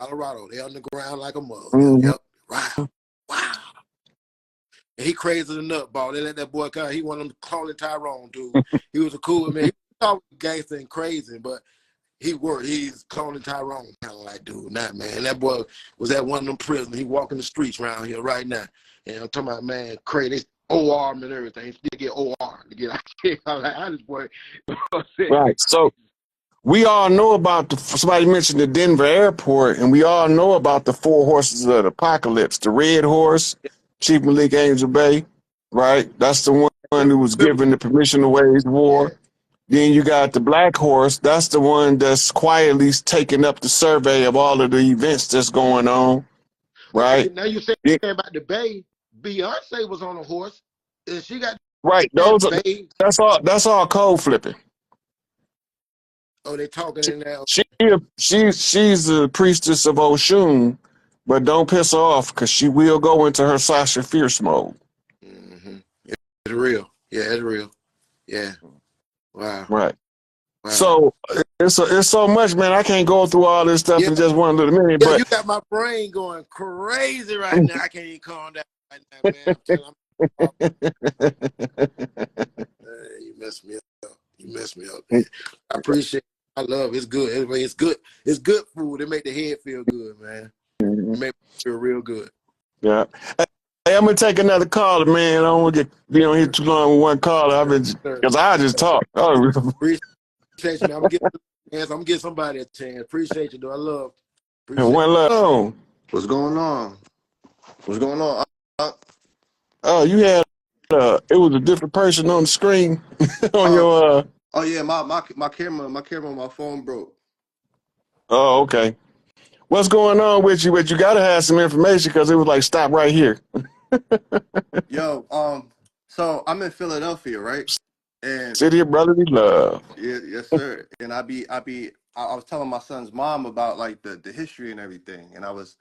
Colorado. They on the ground like a mug. Mm-hmm. Yep. Wow. Wow. And he crazy the nutball. They let that boy come. He one of them calling Tyrone, dude. He was a cool man. He was gangster and crazy, but he's cloning Tyrone kind of like dude. Nah, man. That boy was at one of them prisons. He walking the streets around here right now. And I'm talking about, man, crazy. OR and everything. He still get OR to get out. Like, I just boy. Right. So we all know about somebody mentioned the Denver airport, and we all know about the 4 horses of the apocalypse. The red horse, Chief Malik Angel Bay, right? That's the one who was given the permission to wage war. Yeah. Then you got the black horse. That's the one that's quietly taking up the survey of all of the events that's going on, right? Okay, now you say about the Bay. Beyonce was on a horse, and she got right. Those are, that's all code flipping. Oh, they talking in there. She's the priestess of Oshun, but don't piss her off because she will go into her Sasha Fierce mode. Mm-hmm. It's real. Yeah, it's real. Yeah. Wow. Right. Wow. So it's so much, man. I can't go through all this stuff in just one little minute. Yeah, but you got my brain going crazy right now. I can't even calm down right now, man. You messed me up. You messed me up, man. I appreciate it. I love it. It's good. Anyway, it's good. It's good food. It make the head feel good, man. It make me feel real good. Yeah. Hey, I'm gonna take another caller, man. I don't want to be on here too long with one caller. Because I just talk. Appreciate you, man. I'm gonna give somebody a chance. Appreciate you, though. I love. One love. What's going on? What's going on? Oh, you had it was a different person on the screen on your. Oh yeah, my camera on my phone broke. Oh, okay. What's going on with you? But you gotta have some information because it was like stop right here. Yo, so I'm in Philadelphia, right? And City of brotherly love. Yeah, yes, sir. And I was telling my son's mom about like the history and everything, and I was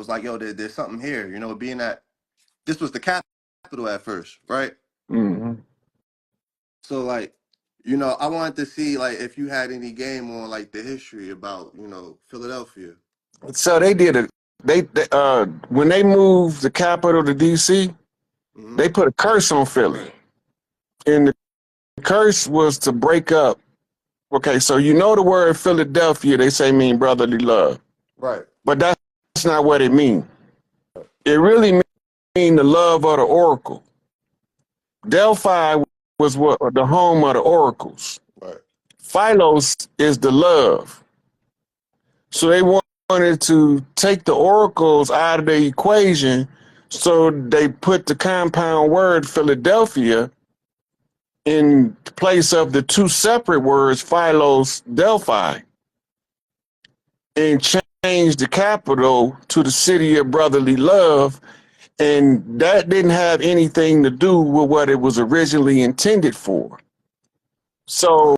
like, yo, there's something here, you know, being that this was the capital at first, right? Mm-hmm. So like, you know, I wanted to see like if you had any game on like the history about, you know, Philadelphia. So they did it. They when they moved the capital to DC, they put a curse on Philly, and the curse was to break up. Okay, so you know the word Philadelphia, they say mean brotherly love, right? But that's not what it means. It really means the love of the oracle. Delphi was the home of the oracles. Right. Philos is the love. So they wanted to take the oracles out of the equation, so they put the compound word Philadelphia in place of the two separate words Philos, Delphi, and changed the capital to the city of brotherly love. And that didn't have anything to do with what it was originally intended for. So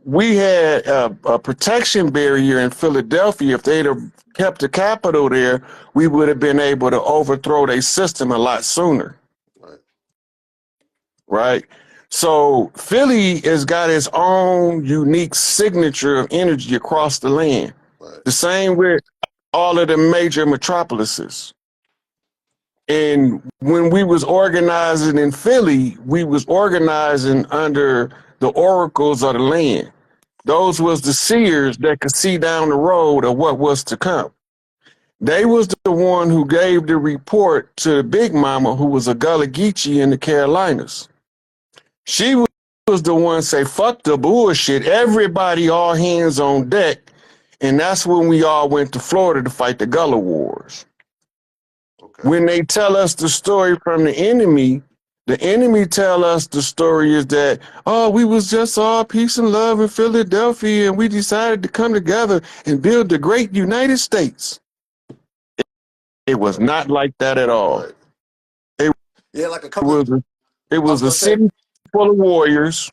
we had a protection barrier in Philadelphia. If they'd have kept the capital there, we would have been able to overthrow their system a lot sooner. Right? So Philly has got its own unique signature of energy across the land. Right. The same with all of the major metropolises. And when we was organizing in Philly, we was organizing under the oracles of the land. Those was the seers that could see down the road of what was to come. They was the one who gave the report to the Big Mama, who was a Gullah Geechee in the Carolinas. She was the one say, fuck the bullshit, everybody all hands on deck. And that's when we all went to Florida to fight the Gullah Wars. When they tell us the story from the enemy tell us the story is that, oh, we was just all peace and love in Philadelphia and we decided to come together and build the great United States. It was not like that at all. It was a city full of warriors,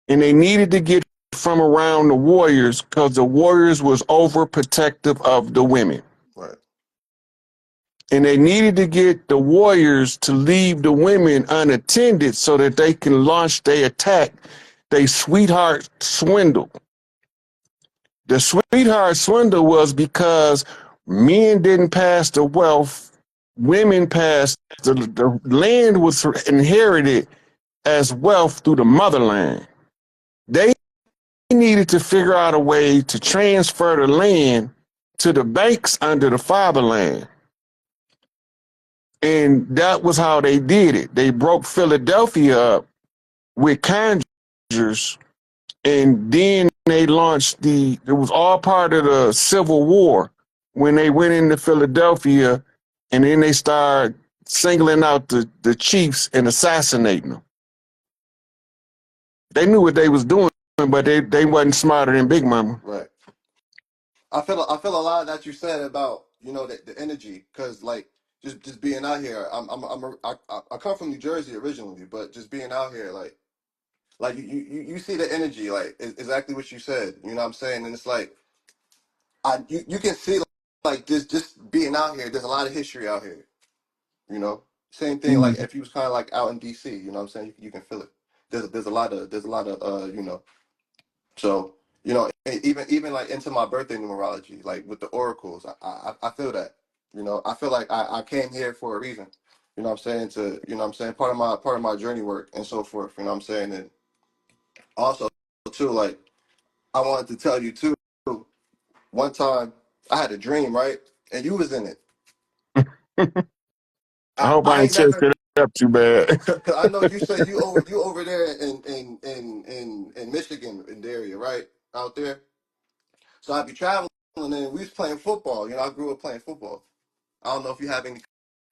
and they needed to get from around the warriors because the warriors was overprotective of the women. Right. And they needed to get the warriors to leave the women unattended so that they can launch their attack, they sweetheart swindle. The sweetheart swindle was because Men didn't pass the wealth. Women passed the land was inherited as wealth through the motherland. They needed to figure out a way to transfer the land to the banks under the fatherland. And that was how they did it. They broke Philadelphia up with conjurers, and then they launched it was all part of the Civil War when they went into Philadelphia, and then they started singling out the chiefs and assassinating them. They knew what they was doing, but they wasn't smarter than Big Mama. Right. I feel a lot of that you said about, you know, the energy, because like just being out here, I come from New Jersey originally, but just being out here, like you see the energy, like exactly what you said, you know what I'm saying? And it's like you can see like just being out here, there's a lot of history out here, you know. Same thing like if you was kind of like out in DC, you know what I'm saying? You can feel it. There's a lot of you know. So, you know, even like into my birthday numerology, like with the oracles, I feel that. You know, I feel like I came here for a reason. You know what I'm saying? To, you know what I'm saying, part of my journey work and so forth, you know what I'm saying? And also too, like I wanted to tell you too, one time I had a dream, right? And you was in it. I hope I I ain't ain't chased never, it up too bad. cause I know you said you over there in Michigan in the area, right? Out there. So I'd be traveling, and we was playing football. You know, I grew up playing football. I don't know if you have any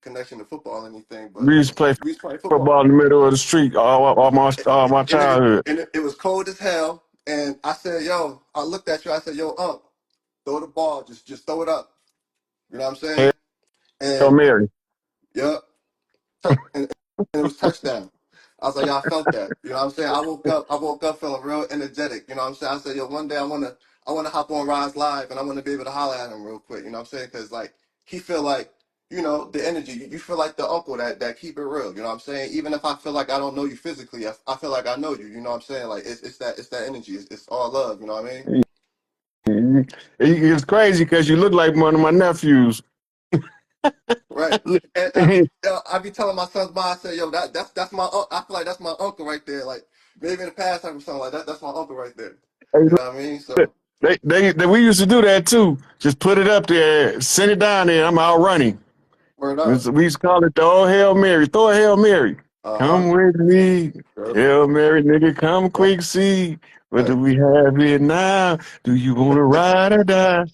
connection to football or anything, but We used to play we was playing football. football in the middle of the street all my And childhood. it was cold as hell. And I said, yo, I looked at you. I said, yo, throw the ball. Just throw it up. You know what I'm saying? Hail And, Mary. yeah, and it was touchdown. I was like, yo, I felt that. You know what I'm saying? I woke up feeling real energetic. You know what I'm saying? I said, yo, one day I wanna hop on Rise Live and I wanna be able to holler at him real quick. You know what I'm saying? Because like he feel like, you know, the energy. You feel like the uncle that keep it real. You know what I'm saying? Even if I feel like I don't know you physically, I feel like I know you. You know what I'm saying? Like it's that energy. It's all love. You know what I mean? It's crazy because you look like one of my nephews. Right. And I be telling my son's mom, I say, yo, that's my I feel like that's my uncle right there. Like maybe in the past I was something like that. That's my uncle right there. You know what I mean? So We used to do that too. Just put it up there, send it down there. I'm out running. word up. We used to call it the old Hail Mary. Throw a Hail Mary. Uh-huh. Come with me. Yep. Hail Mary, nigga, come Right. quick, see. What Right. do we have here now? Do you want to ride or die?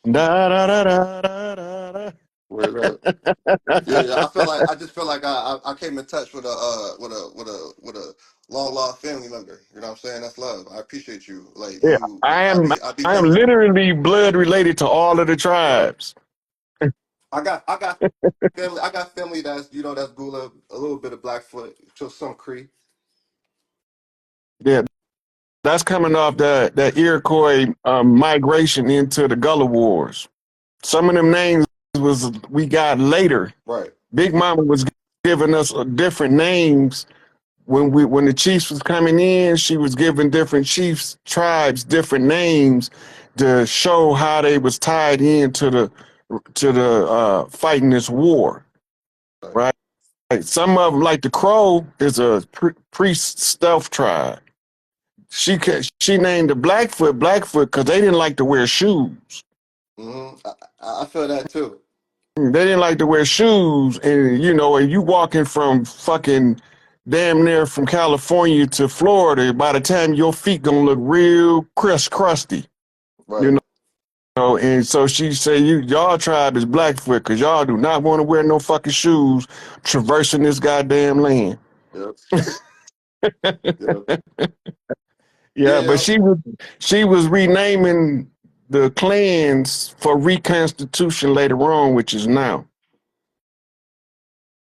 Da, da, da, da, da, da, Word up. Yeah. I just feel like I came in touch with a long lost family member. You know what I'm saying? That's love. I appreciate you. Like Yeah, you I be I am thinking literally blood related to all of the tribes. I got family. I got family that's, you know, that's Gula, a little bit of Blackfoot, to some Cree. Yeah, that's coming off that Iroquois migration into the Gullah Wars. Some of them names we got later. Right. Big Mama was giving us different names when the chiefs was coming in. She was giving different chiefs tribes different names to show how they was tied into the fighting this war. Right. Right. Some of them, like the Crow, is a priest stealth tribe. She named the Blackfoot because they didn't like to wear shoes. I feel that too. They didn't like to wear shoes, and and you walking from fucking damn near from California to Florida, by the time your feet gonna look real crusty, you Right. know. And so she said, y'all tribe is Blackfoot because y'all do not want to wear no fucking shoes traversing this goddamn land. Yep. Yep. Yeah, but Yeah. she was renaming the clans for reconstitution later on, which is now.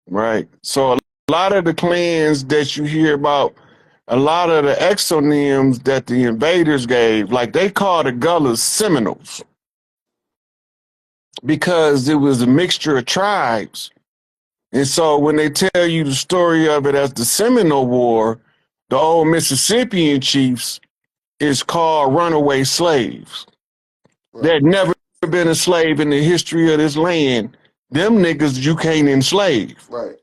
Right. So a lot of the clans that you hear about, a lot of the exonyms that the invaders gave, like they call the Gullahs Seminoles because it was a mixture of tribes. And so when they tell you the story of it as the Seminole War, the old Mississippian chiefs is called runaway slaves Right. that never been a slave in the history of this land, them niggas you can't enslave. Right.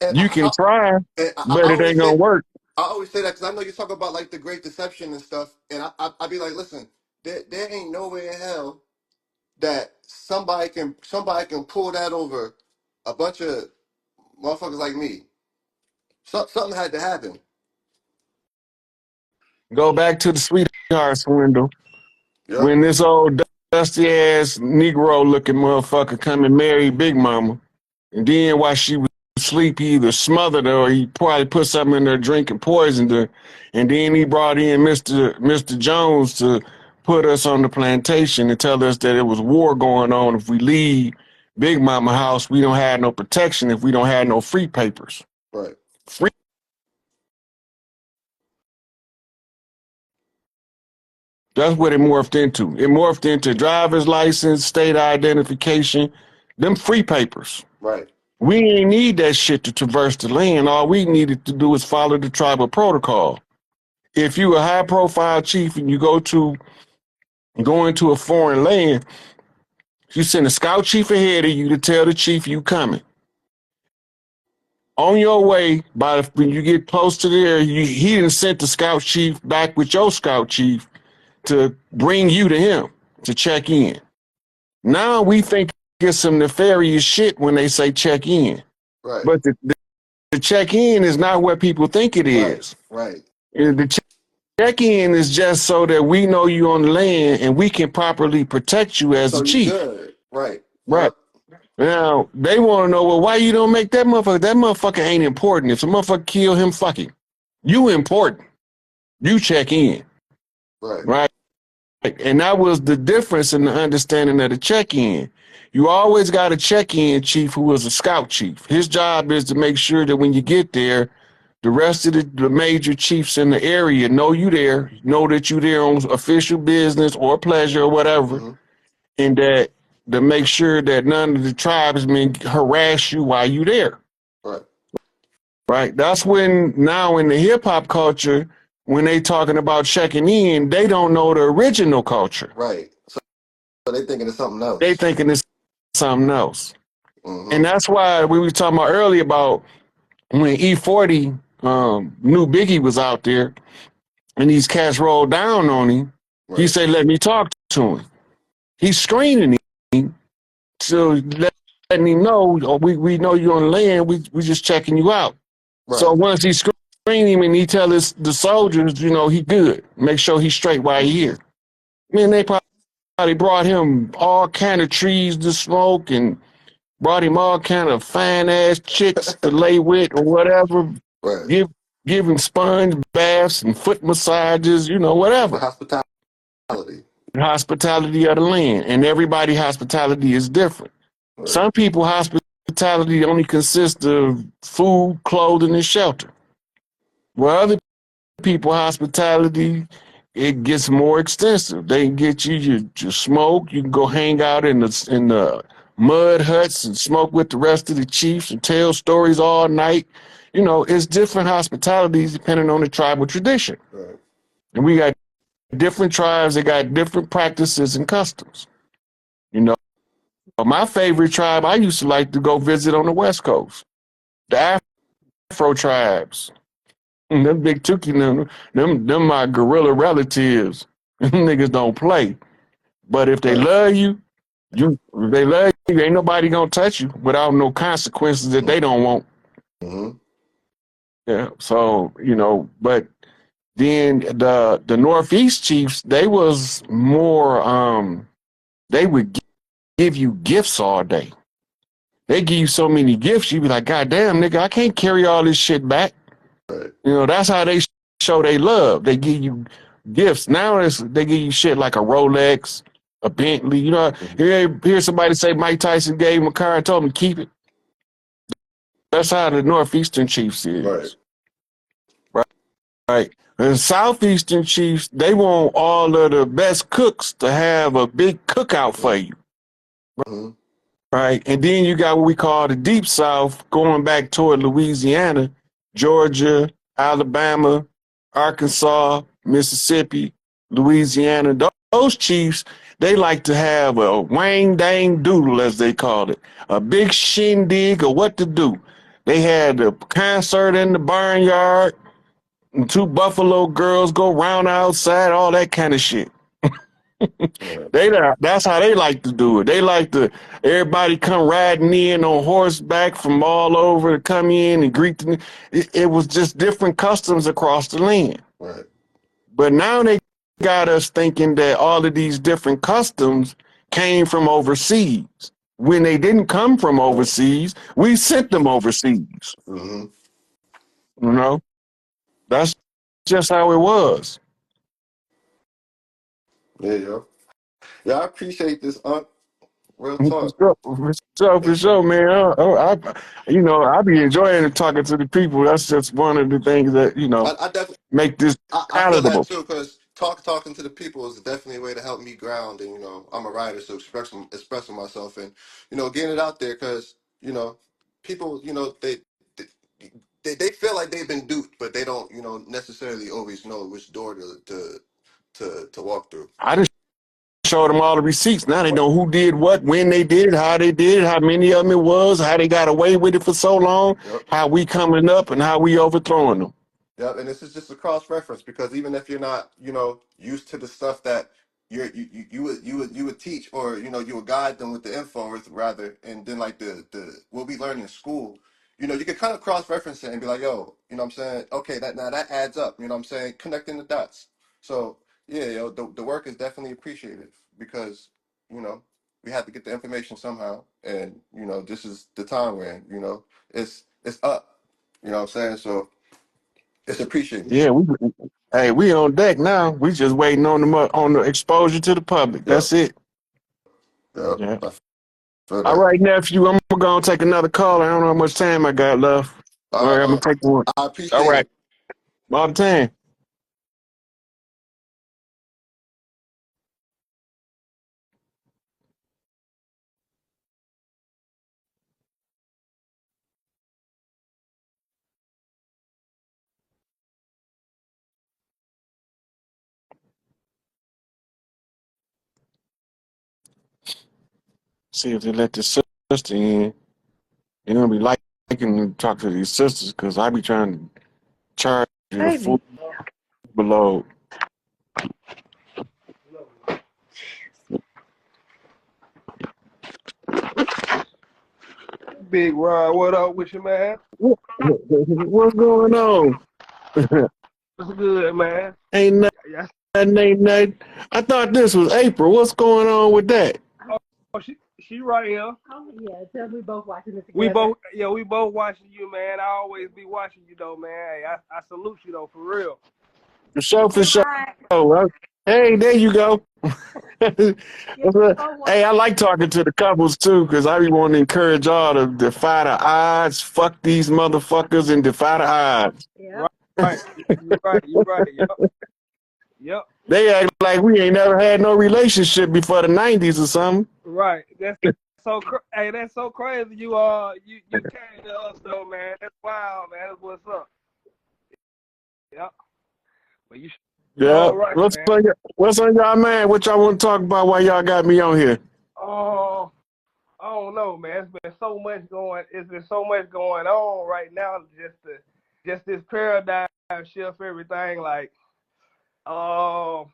And You can try, I but it ain't always gonna say, work. I always say that because I know you talk about like the Great Deception and stuff, and I be like, listen, there ain't no way in hell that somebody can pull that over a bunch of motherfuckers like me. Something had to happen. Go back to the sweetheart swindle. Yep. When this old dusty ass Negro looking motherfucker come and marry Big Mama, and then while she was asleep, he either smothered her or he probably put something in her drink and poisoned her. And then he brought in Mr. Jones to put us on the plantation and tell us that it was war going on. If we leave Big Mama house, we don't have no protection if we don't have no free papers. Right. Free. That's what it morphed into. It morphed into driver's license, state identification, them free papers. Right. We ain't need that shit to traverse the land. All we needed to do is follow the tribal protocol. If you a high profile chief and you go into a foreign land, you send a scout chief ahead of you to tell the chief you coming. On your way, when you get close to there, he done sent the scout chief back with your scout chief to bring you to him to check in. Now we think it's some nefarious shit when they say check in. Right. But the check in is not what people think it is. Right. The check in is just so that we know you on the land and we can properly protect you as So a you chief. good. Right. Right. Yep. Now, they want to know, well, why you don't make that motherfucker? That motherfucker ain't important. If some motherfucker kill him, fuck him. You important. You check in. Right. Right. And that was the difference in the understanding of the check-in. You always got a check-in chief who is a scout chief. His job is to make sure that when you get there, the rest of the major chiefs in the area know you there, know that you there on official business or pleasure or whatever, and that to make sure that none of the tribesmen harass you while you there. Right. Right. That's when now in the hip hop culture, when they talking about checking in, they don't know the original culture. Right. So they thinking of something else. They thinking it's something else. Mm-hmm. And that's why we were talking about earlier about when E40 knew Biggie was out there and these cats rolled down on him, Right. he said, let me talk to him. He's screening him, so letting him know, oh, we know you're on land, we just checking you out. Right. So once he screen him and he tell the soldiers, you know, he good. Make sure he's straight while he here. Man, they probably brought him all kind of trees to smoke and brought him all kind of fine ass chicks to lay with or whatever. Right. Give him sponge baths and foot massages, you know, whatever. Hospitality. Hospitality of the land. And everybody hospitality is different. Right. Some people hospitality only consists of food, clothing, and shelter. Well, other people hospitality, it gets more extensive. They can get you your smoke. You can go hang out in the mud huts and smoke with the rest of the chiefs and tell stories all night. You know, it's different hospitalities depending on the tribal tradition. Right. And we got different tribes that got different practices and customs. You know, my favorite tribe I used to like to go visit on the West Coast, the Afro tribes. Them big Tookie, them my gorilla relatives. Them niggas don't play. But if they love you, ain't nobody gonna touch you without no consequences that they don't want. Mm-hmm. Yeah. So, you know, but then the Northeast chiefs, they was more they would give you gifts all day. They give you so many gifts, you be like, God damn, nigga, I can't carry all this shit back. Right. You know, that's how they show they love. They give you gifts. Now they give you shit like a Rolex, a Bentley. You know, hear somebody say Mike Tyson gave him a car and told him to keep it. That's how the Northeastern Chiefs is. Right. And Southeastern Chiefs, they want all of the best cooks to have a big cookout for you. Mm-hmm. Right. And then you got what we call the Deep South, going back toward Louisiana, Georgia, Alabama, Arkansas, Mississippi, Louisiana. Those chiefs, They like to have a wang dang doodle, as they call it, a big shindig or what to do. They had a concert in the barnyard, and two Buffalo girls go round outside, all that kind of shit. That's how they like to do it. They like to everybody come riding in on horseback from all over to come in and greet them. It was just different customs across the land. Right. But now they got us thinking that all of these different customs came from overseas. When they didn't come from overseas, we sent them overseas. Mm-hmm. You know, that's just how it was. Yeah, yo. Yeah, I appreciate this, Unc. Real For talk. sure, for sure, man. I be enjoying talking to the people. That's just one of the things that I definitely make this I feel that palatable. too, because talking to the people is definitely a way to help me ground, and I'm a writer, so expressing myself and getting it out there, because people they feel like they've been duped, but they don't necessarily always know which door to walk through. I just showed them all the receipts. Now they know who did what, when they did it, how they did it, how many of them it was, how they got away with it for so long, Yep. how we coming up, and how we overthrowing them. Yep, and this is just a cross reference, because even if you're not, used to the stuff that you would teach, or you would guide them with the info, or rather, and then like the what we learn in school, you can kind of cross reference it and be like, yo, what I'm saying, okay, that adds up, what I'm saying, connecting the dots. So yeah, the work is definitely appreciated, because we have to get the information somehow, and this is the time we're in, it's up, what I'm saying, so. It's appreciated. Yeah, we on deck now. We just waiting on the exposure to the public. Yep. That's it. Yep. Yeah. I feel All that. right, nephew, I'm gonna take another call. I don't know how much time I got left. All All right. right, I'm gonna take one. I All appreciate right, it. Bob Tan. See if they let the sister in. They're gonna be liking to talk to these sisters because I be trying to charge you the full below. Big Ron, what up with you, man? What's going on? What's good, man? Ain't nothing, ain't nothing. I thought this was April. What's going on with that? Oh, she right here. Oh yeah, tell we both watching it together. We both watching you, man. I always be watching you though, man. Hey, I salute you though, for real. For sure, for sure. Hey, there you go. Hey, I like talking to the couples too, because I be wanting to encourage y'all to defy the odds, fuck these motherfuckers, and defy the odds. Yeah. Right. You're right. Yep. They act like we ain't never had no relationship before the 90s or something. Right. That's so crazy. You came to us though, man. That's wild, man. That's what's up. Yep. But you Yeah. right, What's on y'all mind? What y'all want to talk about while y'all got me on here? Oh, I don't know, man. It's been so much going on right now. Just this paradigm shift, everything. Like, I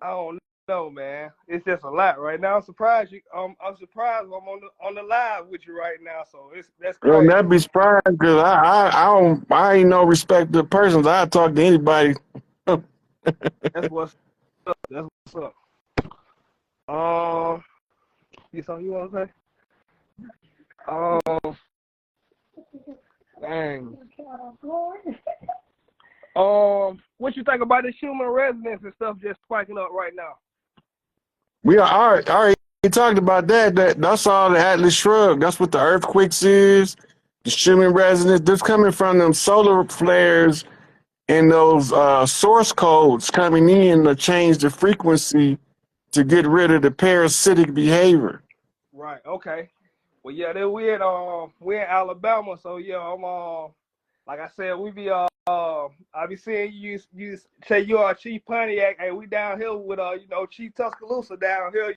don't know, man. It's just a lot right now. I'm surprised I'm surprised I'm on the live with you right now. So that's You'll crazy. never be surprised because I ain't no respect to persons. I talk to anybody. That's what's up. That's what's up. You something you want to say? Dang. What you think about this human resonance and stuff just spiking up right now? We already talked about that. That's all the Atlas Shrug. That's what the earthquakes is. The human resonance. This coming from them solar flares and those source codes coming in to change the frequency to get rid of the parasitic behavior. Right. Okay. Well, yeah, we're in Alabama, so yeah, like I said, we be I be seeing you say you are Chief Pontiac, and we down here with you know, Chief Tuscaloosa down here.